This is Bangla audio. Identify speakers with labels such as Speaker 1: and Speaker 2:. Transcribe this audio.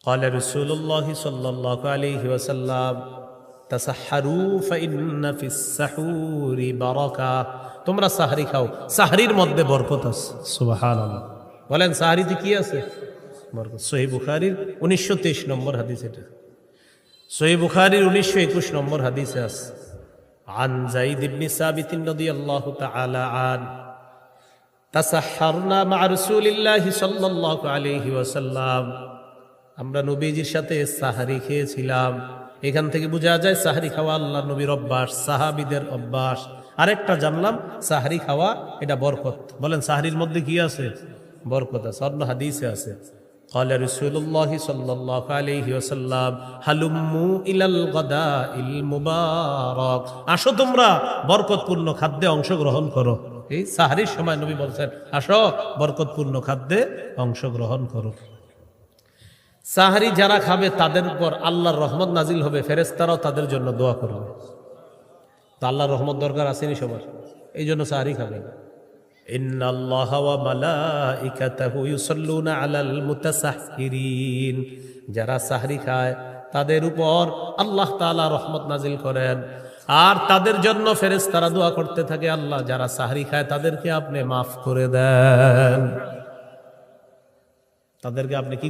Speaker 1: قال رسول الله صلى الله عليه وسلم تسحروا فإن في السحور بركة তোমরা সাহরি খাও, সাহরির মধ্যে বরকত আছে। সুবহানাল্লাহ। বলেন সাহরিতে কি আছে? বরকত। সহিহ বুখারীর 1923 নম্বর হাদিস এটা। সহিহ বুখারীর 1921 নম্বর হাদিসে আছে। عن زيد بن ثابت رضي الله تعالى عنه تسحرنا مع رسول الله صلى الله عليه وسلم আমরা নবীজির সাথে সাহরি খেয়েছিলাম। এখান থেকে বোঝা যায় সাহরি খাওয়া আল্লাহর নবীর অভ্যাস, সাহাবীদের অভ্যাস। আরেকটা জানলাম সাহরি খাওয়া এটা বরকত। বলেন সাহরির মধ্যে কি আছে? বরকত আছে। অন্য হাদিসে আছে قال رسول الله صلى الله عليه وسلم হালুম্মু ইলাল গাদাইল মুবারাক আসো তোমরা বরকতপূর্ণ খাদ্যে অংশগ্রহণ করো। এই সাহরির সময় নবী বলছেন আসো বরকতপূর্ণ খাদ্যে অংশগ্রহণ করো। সাহরি যারা খাবে তাদের উপর আল্লাহর রহমত নাজিল হবে, ফেরেশতারাও তাদের জন্য দোয়া করবে। তো আল্লাহর রহমত দরকার আসেনি সবার, এই জন্য সাহরি খাবে। ইন্নাল্লাহা ওয়া মালাইকাতাহু ইউসাল্লুনা আলাল মুতাসাহহিরিন যারা সাহরি খায় তাদের উপর আল্লাহ তাআলা রহমত নাজিল করেন, আর তাদের জন্য ফেরেশতারা দোয়া করতে থাকে আল্লাহ যারা সাহরি খায় তাদেরকে আপনি মাফ করে দেন, তাদেরকে আপনি কি